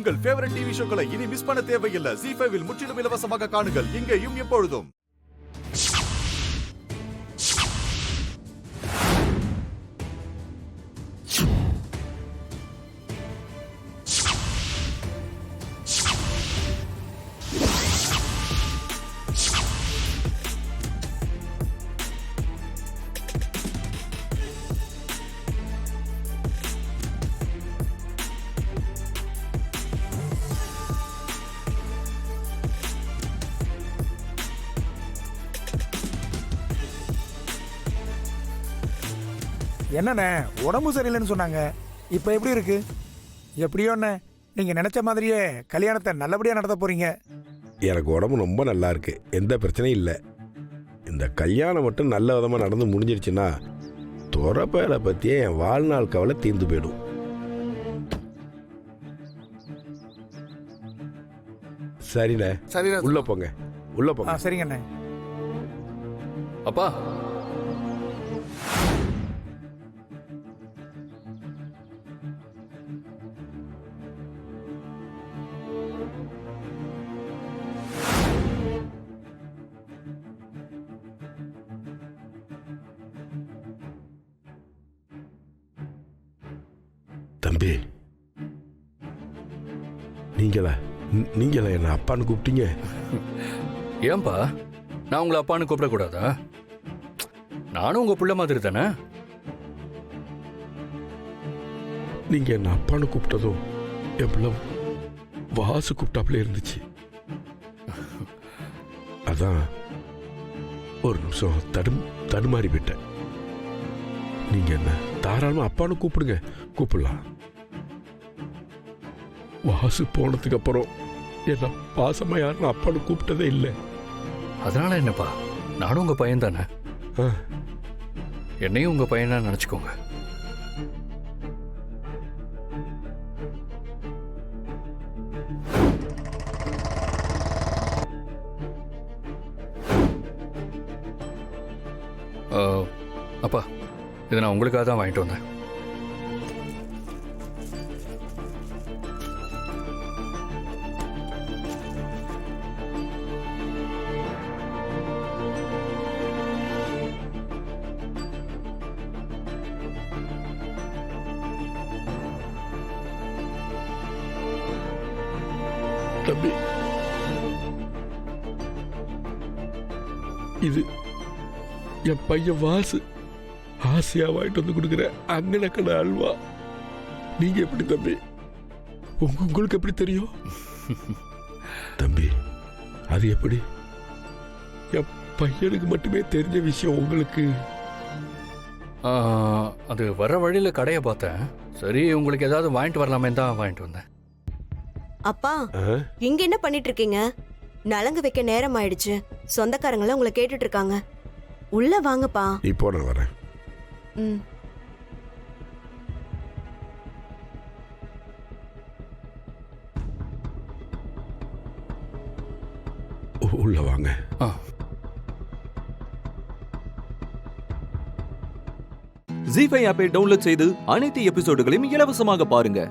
உங்கள் favourite TV ஷோக்களை இனி miss பண்ண தேவையில்லை. ZEE5 இல் முற்றிலும் இலவசமாக காணுங்கள். இங்கேயும் எப்பொழுதும். என்னண்ணே உடம்பு சரியில்லைன்னு சொன்னாங்க, இப்போ எப்படி இருக்கு? எப்படியோ அண்ணே, நீங்கள் நினச்ச மாதிரியே கல்யாணத்தை நல்லபடியாக நடத்த போகிறீங்க. எனக்கு உடம்பு ரொம்ப நல்லா இருக்கு, எந்த பிரச்சனையும் இல்லை. இந்த கல்யாணம் மட்டும் நல்ல விதமாக நடந்து முடிஞ்சிருச்சுன்னா துறப்பையில பற்றியே என் வாழ்நாள் கவலை தீர்ந்து போயிடும். சரிண்ணே, சரி, உள்ள போங்க, உள்ள போங்க. சரிங்கண்ணே. அப்பா, தம்பி, நீங்களா என்ன அப்பான்னு கூப்பிட்டீங்க? ஏன்பா நான் உங்களை அப்பான்னு கூப்பிடக்கூடாதா? நானும் உங்க பிள்ளை மாதிரி தானே. நீங்க என்ன அப்பான்னு கூப்பிட்டதும் என் பிள்ளை வாசு கூப்பிட்டாப்புல இருந்துச்சு. அதான் ஒரு நிமிஷம் தடுமாறி விட்டேன். நீங்க என்ன தாராளமா அப்பான்னு கூப்பிடுங்க, கூப்பிடலாம். வாசு போனதுக்கு அப்புறம் என்ன பாசமா யாரும் அப்பான்னு கூப்பிட்டதே இல்லை. அதனால என்னப்பா, நானும் உங்க பையன் தானே. என்னையும் உங்க பையனா நினைச்சுக்கோங்க. அப்பா, இதை நான் உங்களுக்காக தான் வாங்கிட்டு வந்தேன். தம்பி, இது என் பையன் வாசு ஆசையா வாங்கிட்டு வந்து கொடுக்குற அங்கனக்கட அல்வா. நீங்க எப்படி தம்பி, உங்களுக்கு எப்படி தெரியும்? தம்பி, அது எப்படி என் பையனுக்கு மட்டுமே தெரிஞ்ச விஷயம் உங்களுக்கு? அது வர வழியில கடையை பார்த்தேன். சரி, உங்களுக்கு ஏதாவது வாங்கிட்டு வரலாமே தான் வாங்கிட்டு வந்தேன். அப்பா, இங்க என்ன பண்ணிட்டு இருக்கீங்க? நலங்கு வைக்க நேரம் ஆயிடுச்சு. சொந்தக்காரங்க உங்களை கேட்டுட்டு இருக்காங்க. உள்ள வாங்கப்பா. இப்போ நான் வரேன். உள்ள வாங்க. ZEE5 ஆப்பை டவுன்லோட் செய்து அனைத்து எபிசோடுகளையும் இலவசமாக பாருங்க.